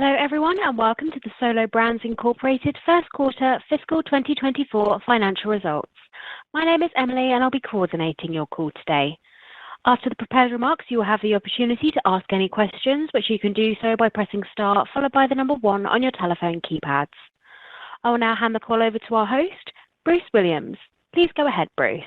Hello, everyone, and welcome to the Solo Brands Incorporated First Quarter Fiscal 2024 Financial Results. My name is Emily, and I'll be coordinating your call today. After the prepared remarks, you will have the opportunity to ask any questions, which you can do so by pressing star followed by the number 1 on your telephone keypads. I will now hand the call over to our host, Bruce Williams. Please go ahead, Bruce.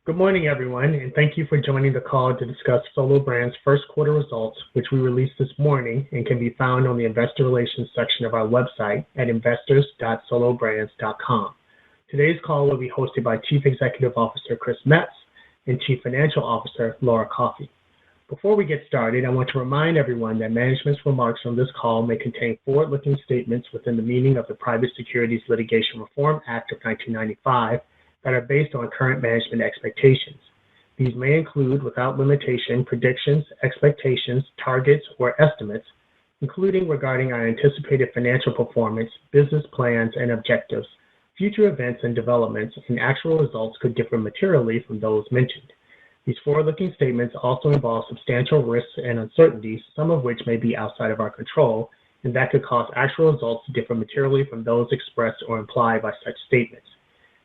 Good morning, everyone, and thank you for joining the call to discuss Solo Brands' first quarter results, which we released this morning and can be found on the Investor Relations section of our website at investors.solobrands.com. Today's call will be hosted by Chief Executive Officer Chris Metz and Chief Financial Officer Laura Coffey. Before we get started, I want to remind everyone that management's remarks on this call may contain forward-looking statements within the meaning of the Private Securities Litigation Reform Act of 1995 that are based on current management expectations. These may include, without limitation, predictions, expectations, targets, or estimates, including regarding our anticipated financial performance, business plans, and objectives. Future events and developments and actual results could differ materially from those mentioned. These forward-looking statements also involve substantial risks and uncertainties, some of which may be outside of our control, and that could cause actual results to differ materially from those expressed or implied by such statements.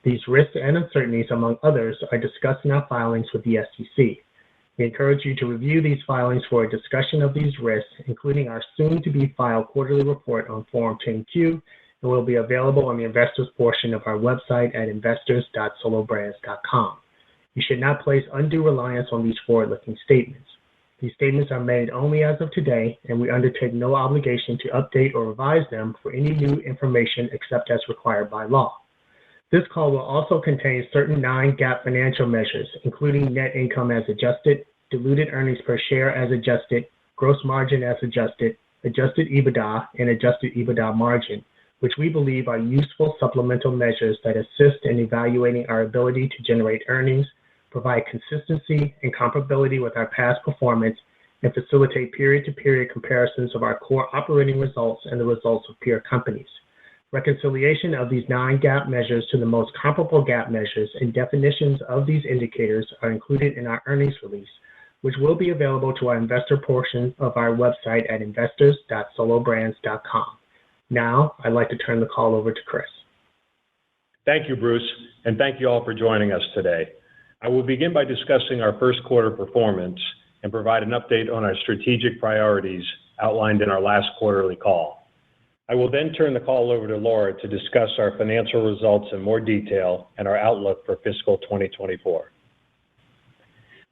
These risks and uncertainties, among others, are discussed in our filings with the SEC. We encourage you to review these filings for a discussion of these risks, including our soon-to-be-filed quarterly report on Form 10-Q, and will be available on the investors portion of our website at investors.solobrands.com. You should not place undue reliance on these forward-looking statements. These statements are made only as of today, and we undertake no obligation to update or revise them for any new information except as required by law. This call will also contain certain non-GAAP financial measures, including net income as adjusted, diluted earnings per share as adjusted, gross margin as adjusted, adjusted EBITDA, and adjusted EBITDA margin, which we believe are useful supplemental measures that assist in evaluating our ability to generate earnings, provide consistency and comparability with our past performance, and facilitate period-to-period comparisons of our core operating results and the results of peer companies. Reconciliation of these non-GAAP measures to the most comparable GAAP measures and definitions of these indicators are included in our earnings release, which will be available to our investor portion of our website at investors.solobrands.com. Now, I'd like to turn the call over to Chris. Thank you, Bruce, and thank you all for joining us today. I will begin by discussing our first quarter performance and provide an update on our strategic priorities outlined in our last quarterly call. I will then turn the call over to Laura to discuss our financial results in more detail and our outlook for fiscal 2024.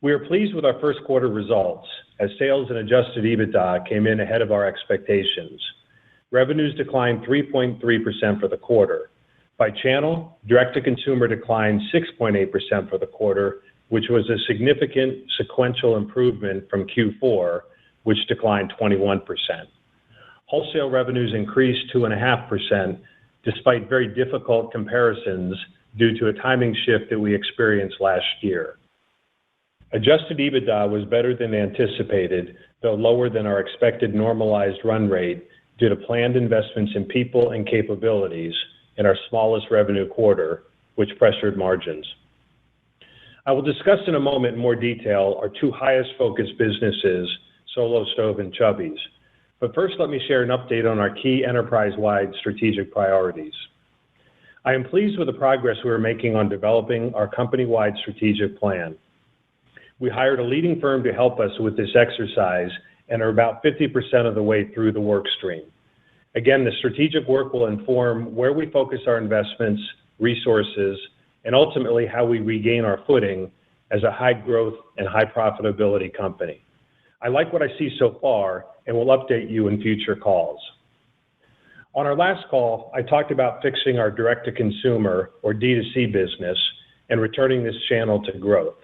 We are pleased with our first quarter results as sales and adjusted EBITDA came in ahead of our expectations. Revenues declined 3.3% for the quarter. By channel, direct-to-consumer declined 6.8% for the quarter, which was a significant sequential improvement from Q4, which declined 21%. Wholesale revenues increased 2.5% despite very difficult comparisons due to a timing shift that we experienced last year. Adjusted EBITDA was better than anticipated, though lower than our expected normalized run rate due to planned investments in people and capabilities in our smallest revenue quarter, which pressured margins. I will discuss in a moment in more detail our two highest focused businesses, Solo Stove and Chubbies. But first, let me share an update on our key enterprise-wide strategic priorities. I am pleased with the progress we are making on developing our company-wide strategic plan. We hired a leading firm to help us with this exercise and are about 50% of the way through the work stream. Again, the strategic work will inform where we focus our investments, resources, and ultimately how we regain our footing as a high-growth and high-profitability company. I like what I see so far and will update you in future calls. On our last call, I talked about fixing our direct-to-consumer, or DTC business, and returning this channel to growth.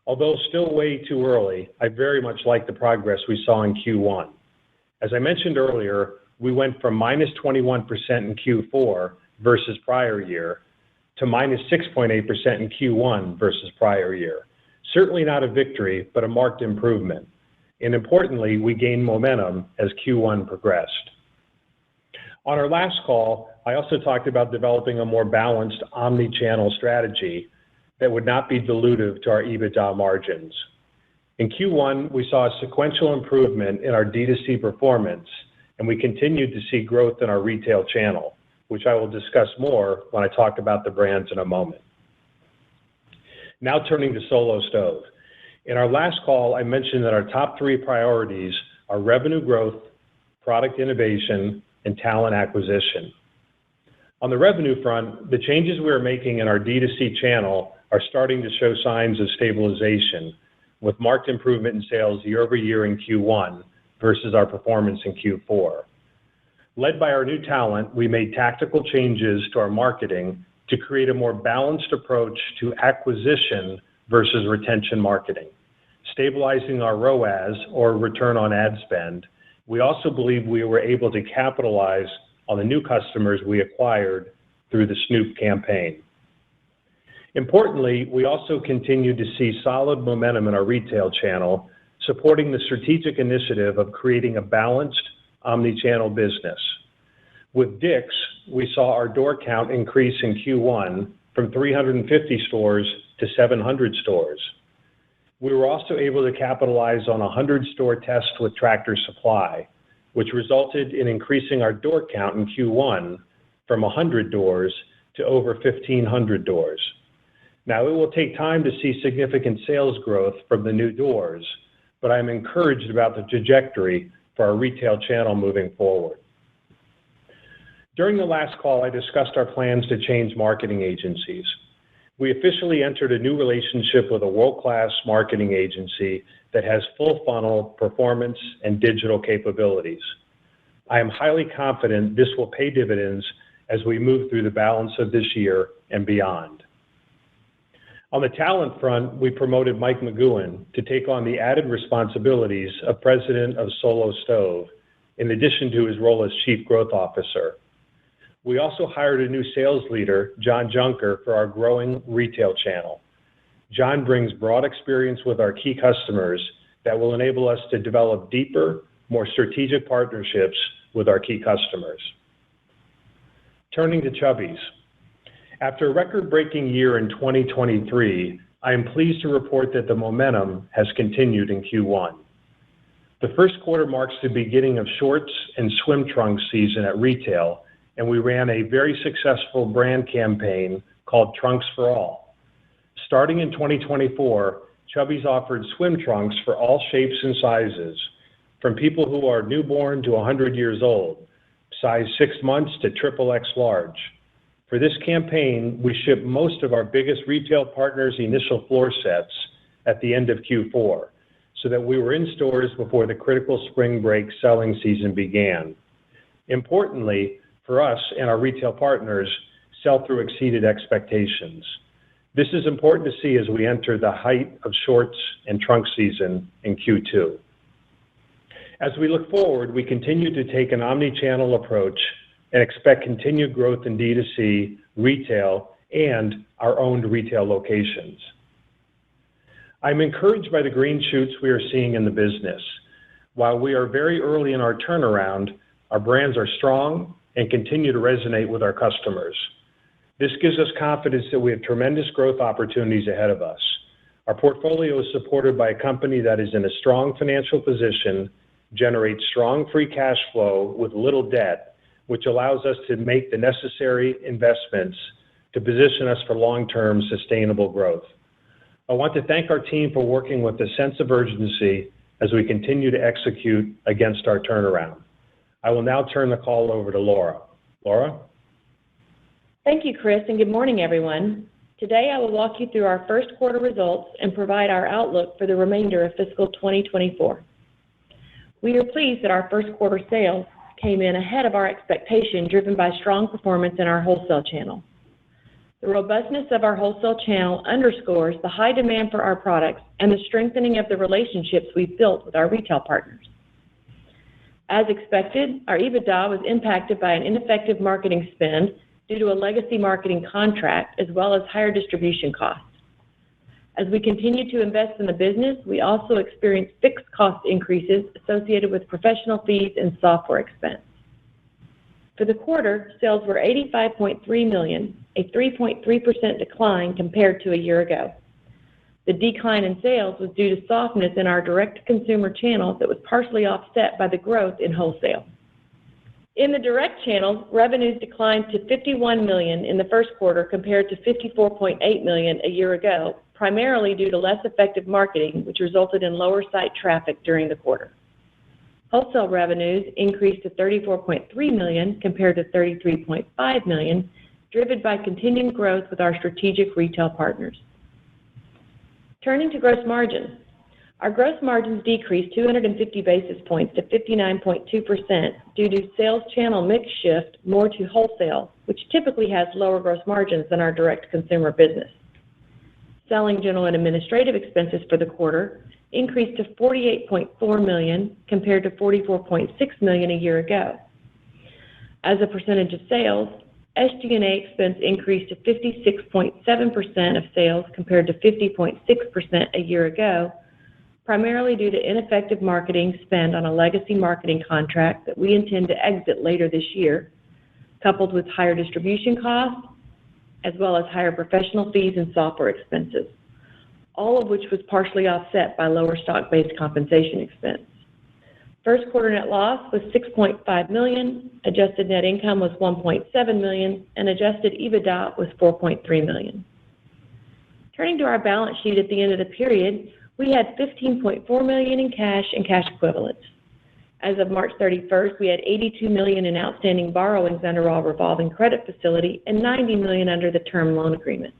Although still way too early, I very much like the progress we saw in Q1. As I mentioned earlier, we went from -21% in Q4 versus prior year to -6.8% in Q1 versus prior year. Certainly not a victory, but a marked improvement. And importantly, we gained momentum as Q1 progressed. On our last call, I also talked about developing a more balanced omni-channel strategy that would not be dilutive to our EBITDA margins. In Q1, we saw a sequential improvement in our D2C performance, and we continued to see growth in our retail channel, which I will discuss more when I talk about the brands in a moment. Now turning to Solo Stove. In our last call, I mentioned that our top 3 priorities are revenue growth, product innovation, and talent acquisition. On the revenue front, the changes we are making in our DTC channel are starting to show signs of stabilization, with marked improvement in sales year over year in Q1 versus our performance in Q4. Led by our new talent, we made tactical changes to our marketing to create a more balanced approach to acquisition versus retention marketing, stabilizing our ROAS, or return on ad spend. We also believe we were able to capitalize on the new customers we acquired through the Snoop campaign. Importantly, we also continue to see solid momentum in our retail channel, supporting the strategic initiative of creating a balanced omni-channel business. With Dick's, we saw our door count increase in Q1 from 350 stores to 700 stores. We were also able to capitalize on a 100-store test with Tractor Supply, which resulted in increasing our door count in Q1 from 100 doors to over 1,500 doors. Now, it will take time to see significant sales growth from the new doors, but I'm encouraged about the trajectory for our retail channel moving forward. During the last call, I discussed our plans to change marketing agencies. We officially entered a new relationship with a world-class marketing agency that has full funnel performance and digital capabilities. I am highly confident this will pay dividends as we move through the balance of this year and beyond. On the talent front, we promoted Mike McGowan to take on the added responsibilities of President of Solo Stove, in addition to his role as Chief Growth Officer. We also hired a new sales leader, John Junker, for our growing retail channel. John brings broad experience with our key customers that will enable us to develop deeper, more strategic partnerships with our key customers. Turning to Chubbies. After a record-breaking year in 2023, I am pleased to report that the momentum has continued in Q1. The first quarter marks the beginning of shorts and swim trunks season at retail, and we ran a very successful brand campaign called Trunks for All. Starting in 2024, Chubbies offered swim trunks for all shapes and sizes, from people who are newborn to 100 years old, size 6 months to XXX large. For this campaign, we shipped most of our biggest retail partners' initial floor sets at the end of Q4, so that we were in stores before the critical spring break selling season began. Importantly, for us and our retail partners, sell-through exceeded expectations. This is important to see as we enter the height of shorts and trunk season in Q2. As we look forward, we continue to take an omni-channel approach and expect continued growth in D2C, retail, and our owned retail locations. I'm encouraged by the green shoots we are seeing in the business. While we are very early in our turnaround, our brands are strong and continue to resonate with our customers. This gives us confidence that we have tremendous growth opportunities ahead of us. Our portfolio is supported by a company that is in a strong financial position, generates strong free cash flow with little debt, which allows us to make the necessary investments to position us for long-term sustainable growth. I want to thank our team for working with a sense of urgency as we continue to execute against our turnaround. I will now turn the call over to Laura. Laura? Thank you, Chris, and good morning, everyone. Today, I will walk you through our first quarter results and provide our outlook for the remainder of fiscal 2024. We are pleased that our first quarter sales came in ahead of our expectation, driven by strong performance in our wholesale channel. The robustness of our wholesale channel underscores the high demand for our products and the strengthening of the relationships we've built with our retail partners. As expected, our EBITDA was impacted by an ineffective marketing spend due to a legacy marketing contract, as well as higher distribution costs. As we continue to invest in the business, we also experienced fixed cost increases associated with professional fees and software expense. For the quarter, sales were $85.3 million, a 3.3% decline compared to a year ago. The decline in sales was due to softness in our direct-to-consumer channel that was partially offset by the growth in wholesale. In the direct channel, revenues declined to $51 million in the first quarter compared to $54.8 million a year ago, primarily due to less effective marketing, which resulted in lower site traffic during the quarter. Wholesale revenues increased to $34.3 million compared to $33.5 million, driven by continued growth with our strategic retail partners. Turning to gross margin. Our gross margins decreased 250 basis points to 59.2% due to sales channel mix shift more to wholesale, which typically has lower gross margins than our direct consumer business. Selling, general, and administrative expenses for the quarter increased to $48.4 million compared to $44.6 million a year ago. As a percentage of sales, SG&A expense increased to 56.7% of sales compared to 50.6% a year ago, primarily due to ineffective marketing spend on a legacy marketing contract that we intend to exit later this year, coupled with higher distribution costs, as well as higher professional fees and software expenses, all of which was partially offset by lower stock-based compensation expense. First quarter net loss was $6.5 million, adjusted net income was $1.7 million, and adjusted EBITDA was $4.3 million. Turning to our balance sheet at the end of the period, we had $15.4 million in cash and cash equivalents. As of March 31st, we had $82 million in outstanding borrowings under our revolving credit facility and $90 million under the term loan agreement.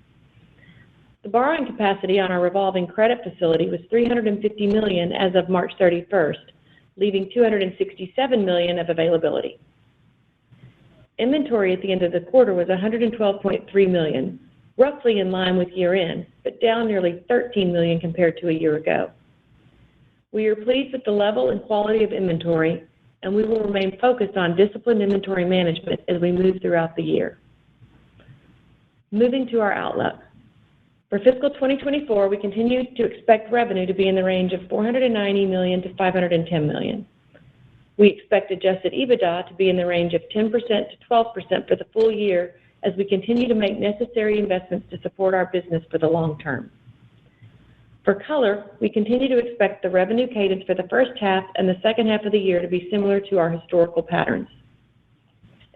The borrowing capacity on our revolving credit facility was $350 million as of March 31st, leaving $267 million of availability. Inventory at the end of the quarter was $112.3 million, roughly in line with year-end, but down nearly $13 million compared to a year ago. We are pleased with the level and quality of inventory, and we will remain focused on disciplined inventory management as we move throughout the year. Moving to our outlook. For fiscal 2024, we continue to expect revenue to be in the range of $490 million to $510 million. We expect adjusted EBITDA to be in the range of 10% to 12% for the full year as we continue to make necessary investments to support our business for the long term. For color, we continue to expect the revenue cadence for the first half and the second half of the year to be similar to our historical patterns.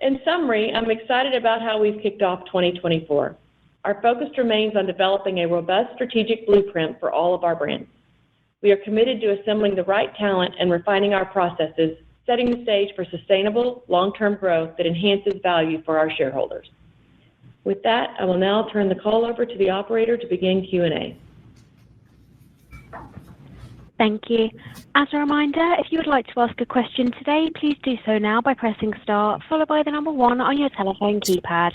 In summary, I'm excited about how we've kicked off 2024. Our focus remains on developing a robust strategic blueprint for all of our brands. We are committed to assembling the right talent and refining our processes, setting the stage for sustainable, long-term growth that enhances value for our shareholders. With that, I will now turn the call over to the operator to begin Q&A. Thank you. As a reminder, if you would like to ask a question today, please do so now by pressing star, followed by the number 1 on your telephone keypad.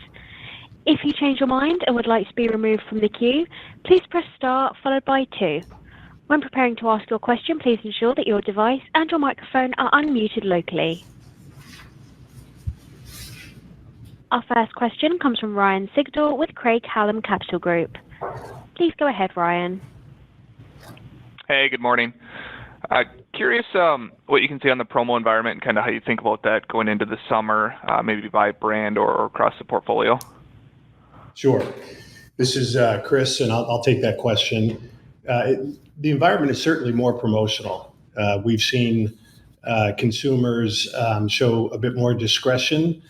If you change your mind and would like to be removed from the queue, please press star, followed by 2. When preparing to ask your question, please ensure that your device and your microphone are unmuted locally. Our first question comes from Ryan Sigdahl with Craig-Hallum Capital Group. Please go ahead, Ryan. Hey, good morning. Curious what you can say on the promo environment and kind of how you think about that going into the summer, maybe by brand or across the portfolio. Sure. This is Chris, and I'll take that question. The environment is certainly more promotional. We've seen consumers show a bit more discretion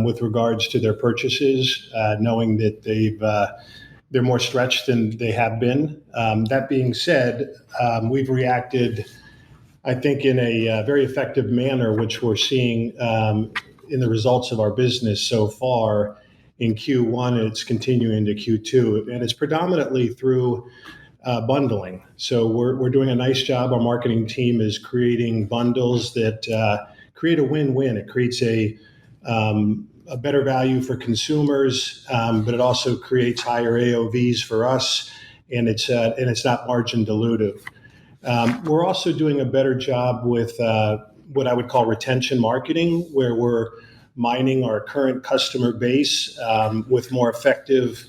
with regards to their purchases, knowing that they're more stretched than they have been. That being said, we've reacted, I think, in a very effective manner, which we're seeing in the results of our business so far in Q1, and it's continuing to Q2, and it's predominantly through bundling. So we're doing a nice job. Our marketing team is creating bundles that create a win-win. It creates a better value for consumers, but it also creates higher AOVs for us, and it's not margin dilutive. We're also doing a better job with what I would call retention marketing, where we're mining our current customer base with more effective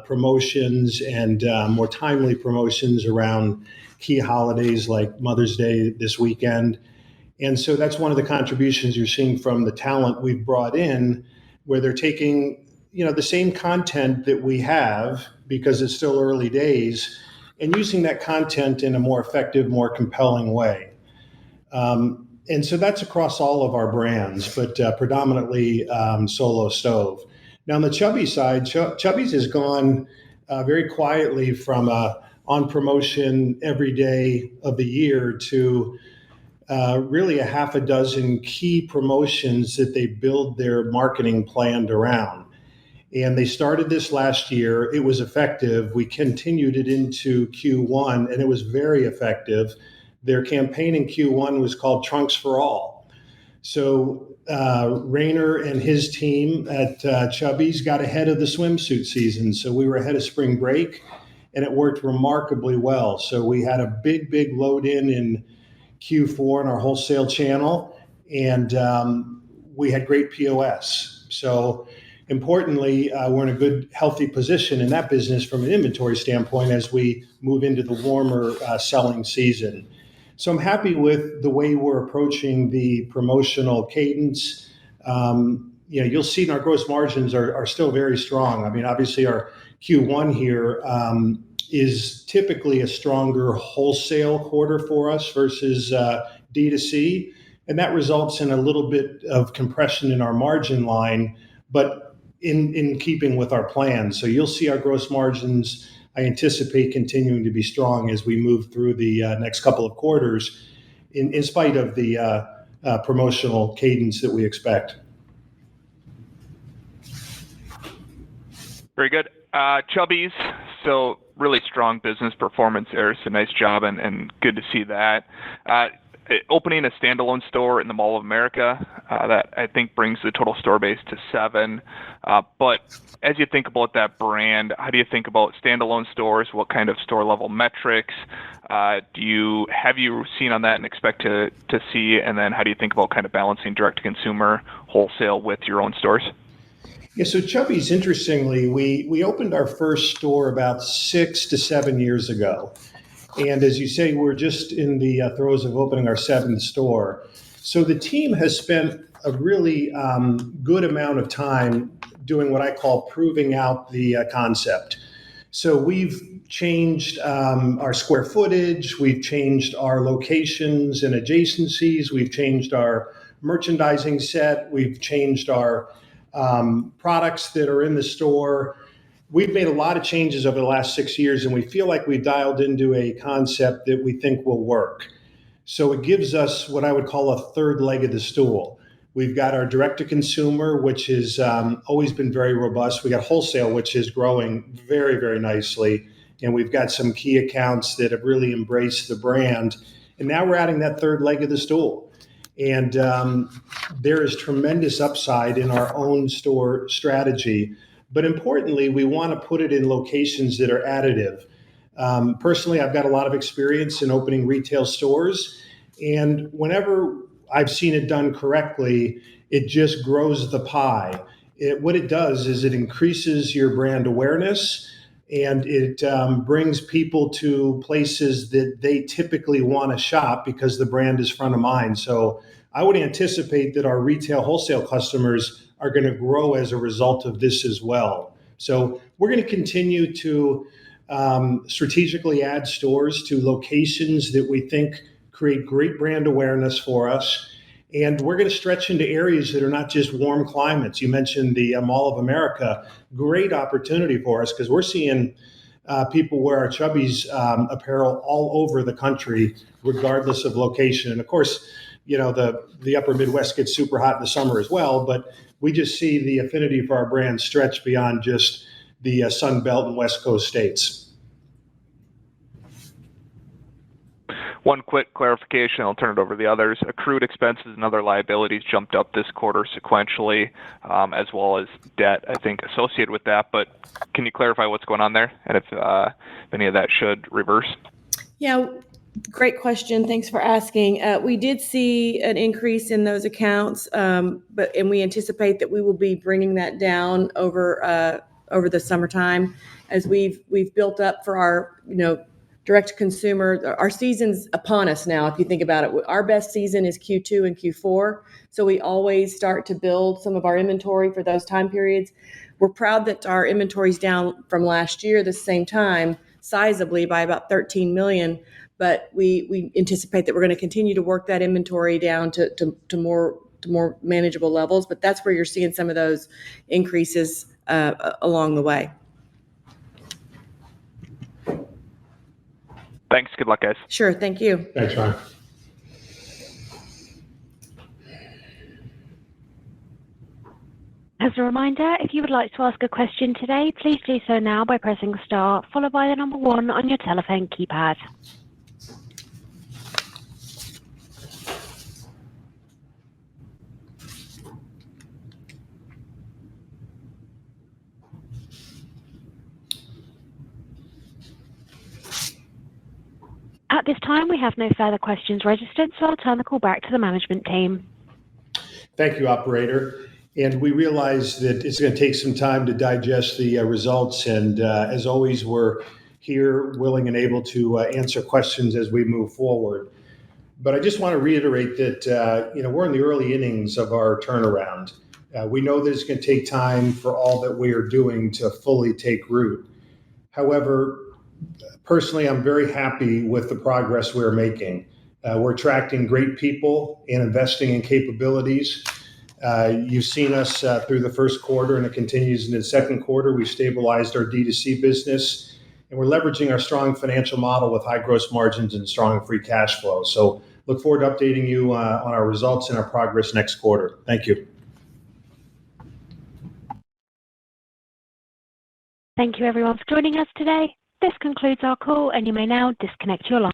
promotions and more timely promotions around key holidays like Mother's Day this weekend. And so that's one of the contributions you're seeing from the talent we've brought in, where they're taking, the same content that we have, because it's still early days, and using that content in a more effective, more compelling way. And so that's across all of our brands, but predominantly Solo Stove. Now on the Chubbies side, Chubbies has gone very quietly from on promotion every day of the year to really a half a dozen key promotions that they build their marketing plan around. And they started this last year. It was effective. We continued it into Q1, and it was very effective. Their campaign in Q1 was called Trunks for All. So Rayner and his team at Chubbies got ahead of the swimsuit season. So we were ahead of spring break, and it worked remarkably well. So we had a big load in Q4 in our wholesale channel, and we had great POS. So importantly, we're in a good, healthy position in that business from an inventory standpoint as we move into the warmer selling season. So I'm happy with the way we're approaching the promotional cadence. You'll see our gross margins are still very strong. I mean, obviously our Q1 here is typically a stronger wholesale quarter for us versus DTC, and that results in a little bit of compression in our margin line, but in keeping with our plan. So you'll see our gross margins, I anticipate, continuing to be strong as we move through the next couple of quarters in spite of the promotional cadence that we expect. Very good. Chubbies, so really strong business performance there. So nice job and good to see that. Opening a standalone store in the Mall of America, that I think brings the total store base to 7. But as you think about that brand, how do you think about standalone stores? What kind of store level metrics have you seen on that and expect to see? And then how do you think about kind of balancing direct to consumer wholesale with your own stores? Yeah, so Chubbies, interestingly, we opened our first store about 6 to 7 years ago. And as you say, we're just in the throes of opening our 7th store. So the team has spent a really good amount of time doing what I call proving out the concept. So we've changed our square footage, we've changed our locations and adjacencies, we've changed our merchandising set, we've changed our products that are in the store. We've made a lot of changes over the last 6 years, and we feel like we've dialed into a concept that we think will work. So it gives us what I would call a third leg of the stool. We've got our direct-to-consumer, which has always been very robust. We got wholesale, which is growing very, very nicely. And we've got some key accounts that have really embraced the brand. And now we're adding that third leg of the stool. And there is tremendous upside in our own store strategy. But importantly, we want to put it in locations that are additive. Personally, I've got a lot of experience in opening retail stores. And whenever I've seen it done correctly, it just grows the pie. What it does is it increases your brand awareness, and it brings people to places that they typically want to shop because the brand is front of mind. So I would anticipate that our retail wholesale customers are going to grow as a result of this as well. So we're going to continue to strategically add stores to locations that we think create great brand awareness for us. And we're going to stretch into areas that are not just warm climates. You mentioned the Mall of America, great opportunity for us because we're seeing people wear our Chubbies apparel all over the country, regardless of location. And of course, the upper Midwest gets super hot in the summer as well, but we just see the affinity for our brand stretch beyond just the Sun Belt and West Coast states. One quick clarification, I'll turn it over to the others. Accrued expenses and other liabilities jumped up this quarter sequentially, as well as debt, I think, associated with that. But can you clarify what's going on there and if any of that should reverse? Yeah, great question. Thanks for asking. We did see an increase in those accounts, and we anticipate that we will be bringing that down over the summertime as we've built up for our direct to consumer. Our season's upon us now. If you think about it, our best season is Q2 and Q4. So we always start to build some of our inventory for those time periods. We're proud that our inventory's down from last year, the same time, sizably by about $13 million. but we anticipate that we're going to continue to work that inventory down to more manageable levels. But that's where you're seeing some of those increases along the way. Thanks. Good luck, guys. Sure. Thank you. Thanks, Ron. As a reminder, if you would like to ask a question today, please do so now by pressing star, followed by the number 1 on your telephone keypad. At this time, we have no further questions registered, so I'll turn the call back to the management team. Thank you, operator. And we realize that it's going to take some time to digest the results. And as always, we're here willing and able to answer questions as we move forward. But I just want to reiterate that, we're in the early innings of our turnaround. We know that it's going to take time for all that we are doing to fully take root. However, personally, I'm very happy with the progress we're making. We're attracting great people and investing in capabilities. You've seen us through the first quarter, and it continues in the second quarter. We've stabilized our DTC business, and we're leveraging our strong financial model with high gross margins and strong free cash flow. So look forward to updating you on our results and our progress next quarter. Thank you. Thank you, everyone, for joining us today. This concludes our call, and you may now disconnect your line.